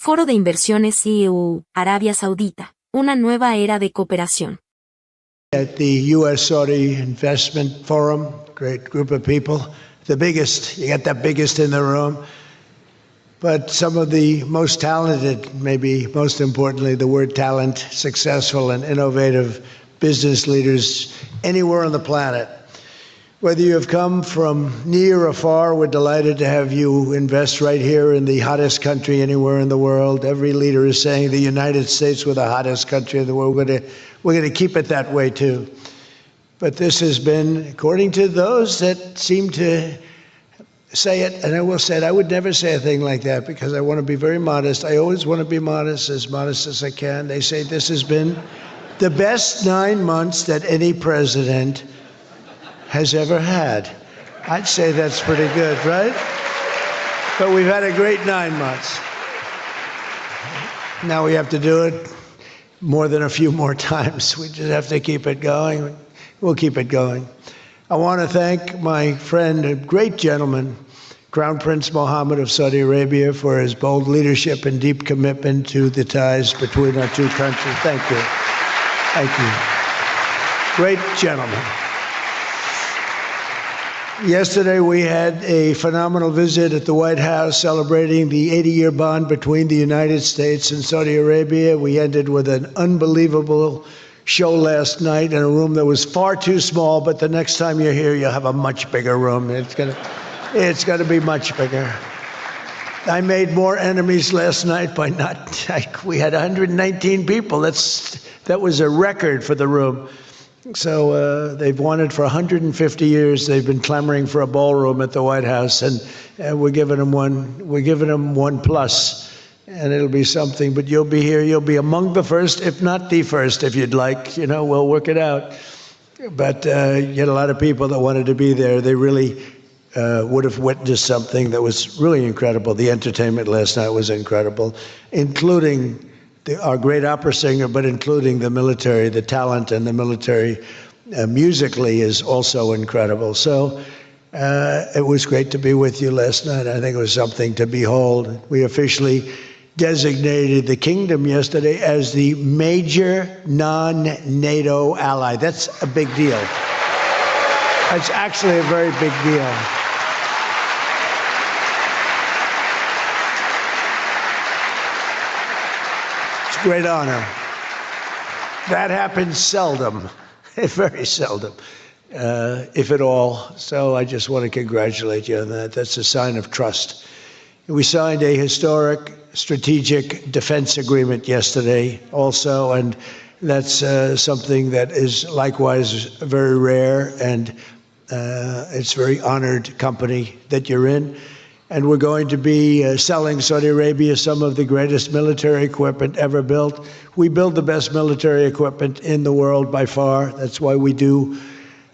Foro de Inversiones EE.UU, Arabia Saudita, una nueva era de cooperación. At the U.S.-Saudi Investment Forum, great group of people, the biggest, you got the biggest in the room, but some of the most talented, maybe most importantly, the word talent, successful and innovative business leaders anywhere on the planet. Whether you have come from near or far, we're delighted to have you invest right here in the hottest country anywhere in the world. Every leader is saying the United States we're the hottest country in the world. We're going to keep it that way too. But this has been, according to those that seem to say it, and I will say it, I would never say a thing like that because I want to be very modest. I always want to be modest as I can. They say this has been the best 9 months that any president has ever had. I'd say that's pretty good, right? But we've had a great 9 months. Now we have to do it more than a few more times. We just have to keep it going. We'll keep it going. I want to thank my friend, a great gentleman, Crown Prince Mohammed of Saudi Arabia, for his bold leadership and deep commitment to the ties between our two countries. Thank you. Thank you. Great gentleman. Yesterday we had a phenomenal visit at the White House celebrating the 80-year bond between the United States and Saudi Arabia. We ended with an unbelievable show last night in a room that was far too small, but the next time you're here, you'll have a much bigger room. It's gonna be much bigger. I made more enemies last night by we had 119 people. That was a record for the room. So they've wanted for 150 years. They've been clamoring for a ballroom at the White House, and we're giving them one. We're giving them one plus, and it'll be something. But you'll be here. You'll be among the first, if not the first, if you'd like. You know, we'll work it out. But you had a lot of people that wanted to be there. They really would have witnessed something that was really incredible. The entertainment last night was incredible, including our great opera singer, but including the military, the talent and the military musically is also incredible. So it was great to be with you last night. I think it was something to behold. We officially designated the kingdom yesterday as the major non-NATO ally. That's a big deal. That's actually a very big deal. Great honor. That happens seldom, very seldom, if at all. So I just want to congratulate you on that. That's a sign of trust. We signed a historic strategic defense agreement yesterday also, and that's something that is likewise very rare, and it's a very honored company that you're in. And we're going to be selling Saudi Arabia some of the greatest military equipment ever built. We build the best military equipment in the world by far. That's why we do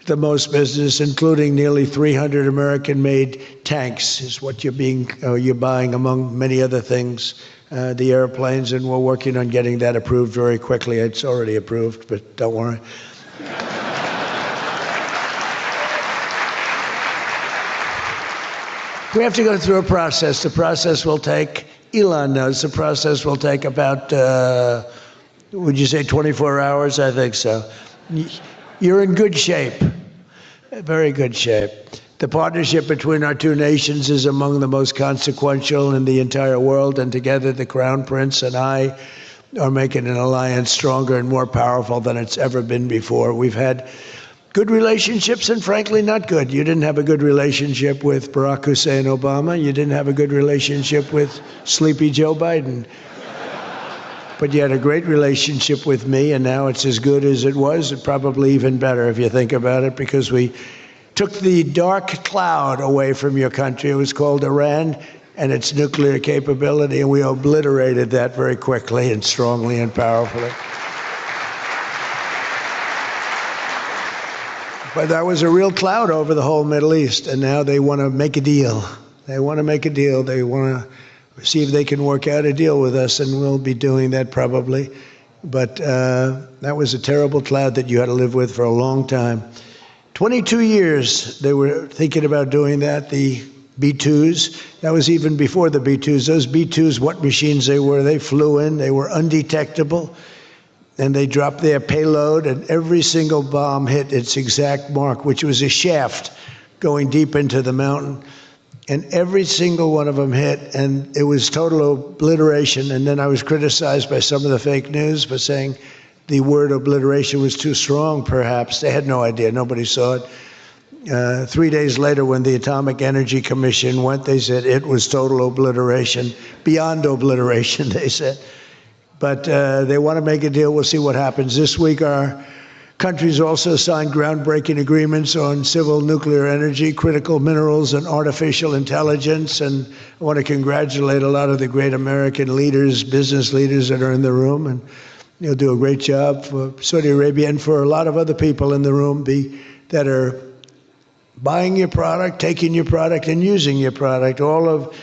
the most business, including nearly 300 American-made tanks is what you're buying, among many other things, the airplanes, and we're working on getting that approved very quickly. It's already approved, but don't worry. We have to go through a process. The process will take, Elon knows, the process will take about, would you say 24 hours? I think so. You're in good shape, very good shape. The partnership between our two nations is among the most consequential in the entire world, and together the Crown Prince and I are making an alliance stronger and more powerful than it's ever been before. We've had good relationships and frankly not good. You didn't have a good relationship with Barack Hussein Obama. You didn't have a good relationship with Sleepy Joe Biden. But you had a great relationship with me, and now it's as good as it was, and probably even better if you think about it, because we took the dark cloud away from your country. It was called Iran and its nuclear capability, and we obliterated that very quickly and strongly and powerfully. But that was a real cloud over the whole Middle East, and now they want to make a deal. They want to make a deal. They want to see if they can work out a deal with us, and we'll be doing that probably. But that was a terrible cloud that you had to live with for a long time. 22 years they were thinking about doing that. The B-2s. That was even before the B-2s. Those B-2s, what machines they were, they flew in, they were undetectable, and they dropped their payload, and every single bomb hit its exact mark, which was a shaft going deep into the mountain. And every single one of them hit, and it was total obliteration. And then I was criticized by some of the fake news for saying the word obliteration was too strong, perhaps. They had no idea. Nobody saw it. 3 days later, when the Atomic Energy Commission went, they said it was total obliteration, beyond obliteration, they said. But they want to make a deal. We'll see what happens. This week, our countries also signed groundbreaking agreements on civil nuclear energy, critical minerals, and artificial intelligence. And I want to congratulate a lot of the great American leaders, business leaders that are in the room. And you'll do a great job for Saudi Arabia and for a lot of other people in the room that are buying your product, taking your product, and using your product. All of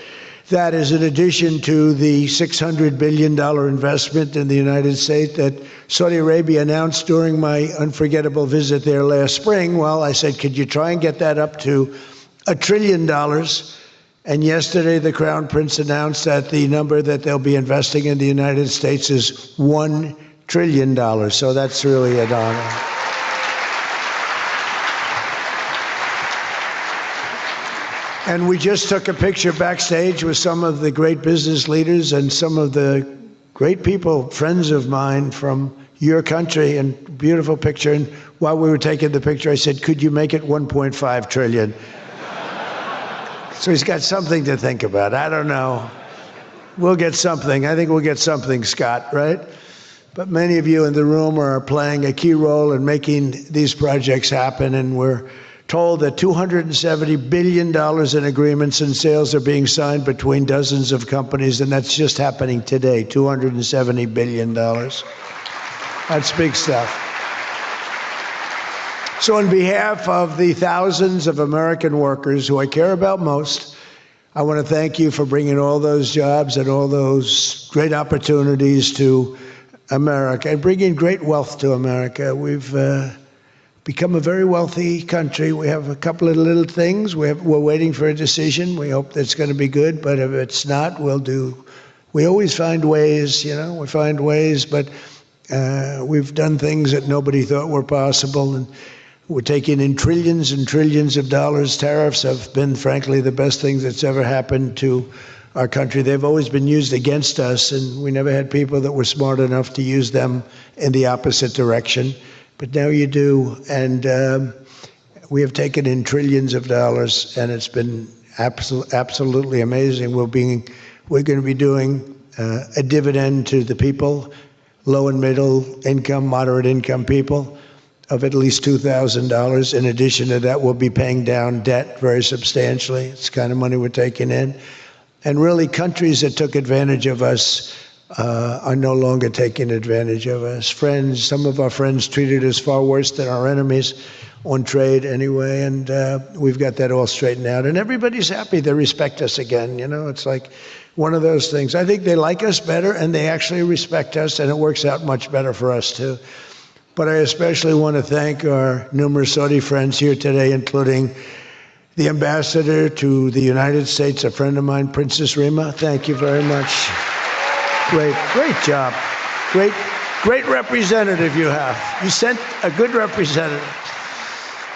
that is in addition to the $600 billion investment in the United States that Saudi Arabia announced during my unforgettable visit there last spring. Well, I said, could you try and get that up to $1 trillion? And yesterday, the Crown Prince announced that the number that they'll be investing in the United States is $1 trillion. So that's really an honor. And we just took a picture backstage with some of the great business leaders and some of the great people, friends of mine from your country, and beautiful picture. And while we were taking the picture, I said, could you make it 1.5 trillion? So he's got something to think about. I don't know. We'll get something. I think we'll get something, Scott, right? But many of you in the room are playing a key role in making these projects happen, and we're told that $270 billion in agreements and sales are being signed between dozens of companies, and that's just happening today, $270 billion. That's big stuff. So on behalf of the thousands of American workers who I care about most, I want to thank you for bringing all those jobs and all those great opportunities to America and bringing great wealth to America. We've become a very wealthy country. We have a couple of little things. We're waiting for a decision. We hope that's going to be good, but if it's not, we always find ways, we find ways, but we've done things that nobody thought were possible, and we're taking in trillions and trillions of dollars. Tariffs have been, frankly, the best thing that's ever happened to our country. They've always been used against us, and we never had people that were smart enough to use them in the opposite direction. But now you do, and we have taken in trillions of dollars, and it's been absolutely amazing. We're going to be doing a dividend to the people, low and middle income, moderate income people, of at least $2,000. In addition to that, we'll be paying down debt very substantially. It's the kind of money we're taking in. And really, countries that took advantage of us are no longer taking advantage of us. Friends, some of our friends treated us far worse than our enemies on trade anyway, and we've got that all straightened out. And everybody's happy. They respect us again. It's like one of those things. I think they like us better, and they actually respect us, and it works out much better for us, too. But I especially want to thank our numerous Saudi friends here today, including the ambassador to the United States, a friend of mine, Princess Rima. Thank you very much. Great job. Great representative you have. You sent a good representative.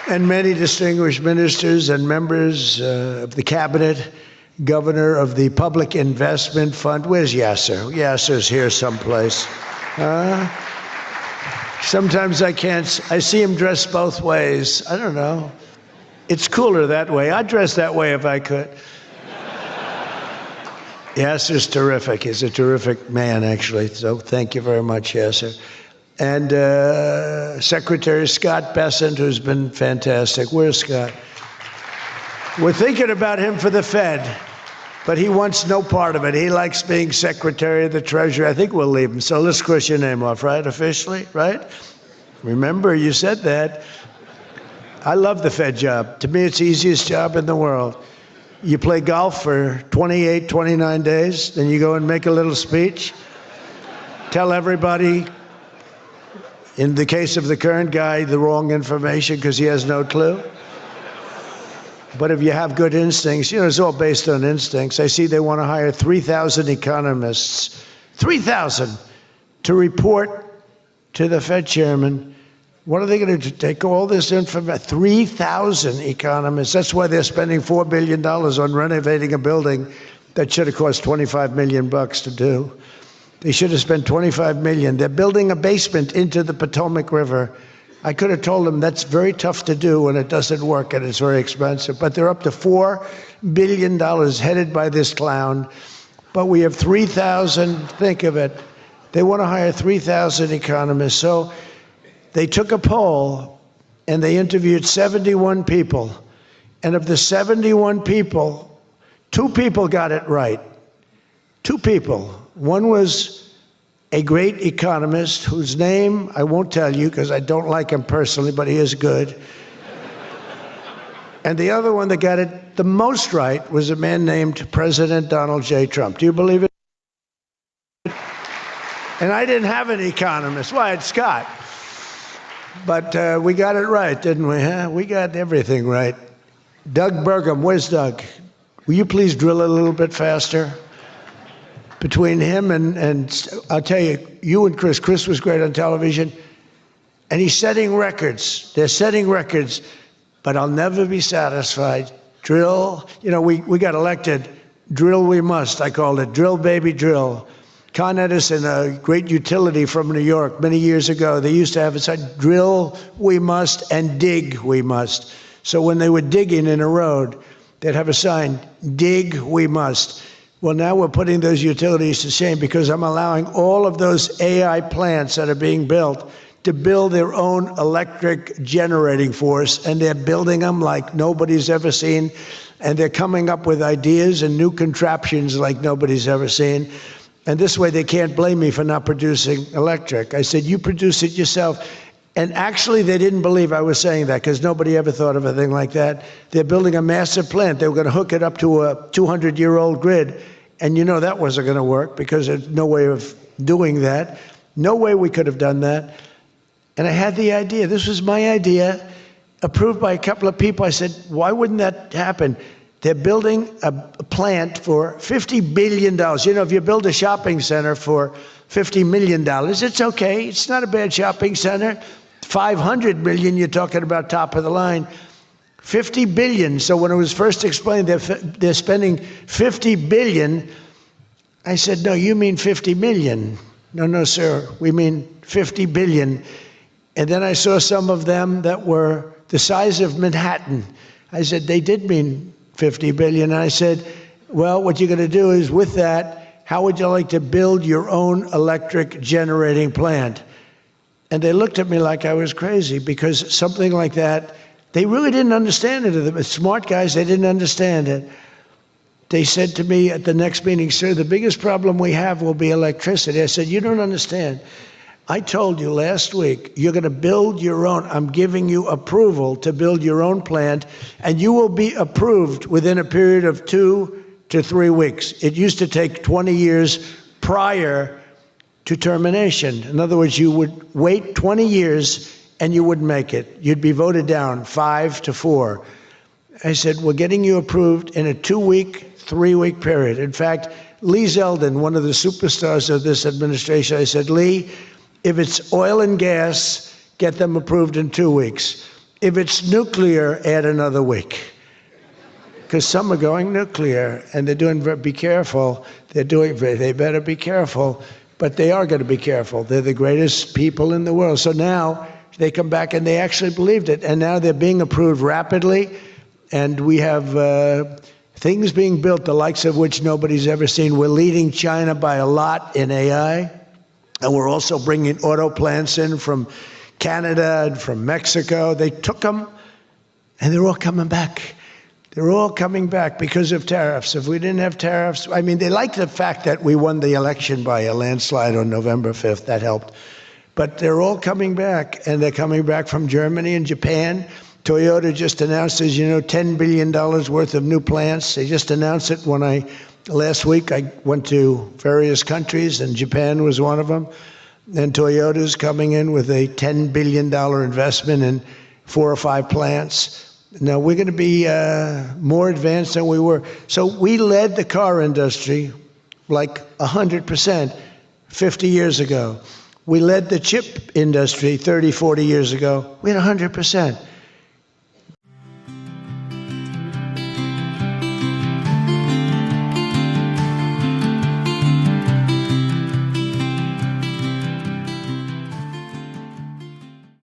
And many distinguished ministers and members of the cabinet, governor of the Public Investment Fund. Where's Yasser? Yasser's here someplace. Sometimes I see him dressed both ways. I don't know. It's cooler that way. I'd dress that way if I could. Yasser's terrific. He's a terrific man, actually. So thank you very much, Yasser. And Secretary Scott Bessent, who's been fantastic. Where's Scott? We're thinking about him for the Fed, but he wants no part of it. He likes being Secretary of the Treasury. I think we'll leave him. So let's cross your name off, right? Officially, right? Remember, you said that. I love the Fed job. To me, it's the easiest job in the world. You play golf for 28, 29 days, then you go and make a little speech, tell everybody, in the case of the current guy, the wrong information because he has no clue. But if you have good instincts, it's all based on instincts. I see they want to hire 3,000 economists, 3,000, to report to the Fed chairman. What are they going to do? Take all this information? 3,000 economists. That's why they're spending $4 billion on renovating a building that should have cost $25 million to do. They should have spent $25 million. They're building a basement into the Potomac River. I could have told them that's very tough to do and it doesn't work and it's very expensive. But they're up to $4 billion headed by this clown. But we have 3,000, think of it. They want to hire 3,000 economists. So they took a poll and they interviewed 71 people. And of the 71 people, 2 people got it right. 2 people. One was a great economist whose name I won't tell you because I don't like him personally, but he is good. And the other one that got it the most right was a man named President Donald J. Trump. Do you believe it? And I didn't have an economist. Well, I had Scott. But we got it right, didn't we? Huh? We got everything right. Doug Burgum, where's Doug? Will you please drill a little bit faster? Between him and I'll tell you and Chris was great on television, and he's setting records. They're setting records, but I'll never be satisfied. Drill, we got elected. Drill we must, I called it. Drill, baby, drill. Con Edison, a great utility from New York many years ago, they used to have it said, drill we must and dig we must. So when they were digging in a road, they'd have a sign, dig we must. Well, now we're putting those utilities to shame because I'm allowing all of those AI plants that are being built to build their own electric generating force, and they're building them like nobody's ever seen, and they're coming up with ideas and new contraptions like nobody's ever seen. And this way they can't blame me for not producing electric. I said, you produce it yourself. And actually they didn't believe I was saying that because nobody ever thought of a thing like that. They're building a massive plant. They were going to hook it up to a 200-year-old grid. And that wasn't going to work because there's no way of doing that. No way we could have done that. And I had the idea. This was my idea, approved by a couple of people. I said, why wouldn't that happen? They're building a plant for $50 billion. If you build a shopping center for $50 million, it's okay. It's not a bad shopping center. $500 million, you're talking about top of the line. $50 billion. So when it was first explained they're spending $50 billion, I said, no, you mean 50 million. No, sir, we mean 50 billion. And then I saw some of them that were the size of Manhattan. I said, they did mean 50 billion. And I said, well, what you're going to do is with that, how would you like to build your own electric generating plant? And they looked at me like I was crazy because something like that, they really didn't understand it. The smart guys, they didn't understand it. They said to me at the next meeting, sir, the biggest problem we have will be electricity. I said, you don't understand. I told you last week, you're going to build your own. I'm giving you approval to build your own plant, and you will be approved within a period of 2 to 3 weeks. It used to take 20 years prior to termination. In other words, you would wait 20 years and you wouldn't make it. You'd be voted down 5 to 4. I said, we're getting you approved in a 2-week, 3-week period. In fact, Lee Zeldin, one of the superstars of this administration, I said, Lee, if it's oil and gas, get them approved in 2 weeks. If it's nuclear, add another week. Because some are going nuclear, and they're doing, be careful, they better be careful, but they are going to be careful. They're the greatest people in the world. So now they come back and they actually believed it, and now they're being approved rapidly, and we have things being built, the likes of which nobody's ever seen. We're leading China by a lot in AI. And we're also bringing auto plants in from Canada and from Mexico. They took them, and they're all coming back. They're all coming back because of tariffs. If we didn't have tariffs, I mean, they like the fact that we won the election by a landslide on November 5th. That helped. But they're all coming back, and they're coming back from Germany and Japan. Toyota just announced, as you know, $10 billion worth of new plants. They just announced it last week. I went to various countries, and Japan was one of them. And Toyota's coming in with a $10 billion investment in 4 or 5 plants. Now we're going to be more advanced than we were. So we led the car industry like 100% 50 years ago. We led the chip industry 30, 40 years ago. We had 100%.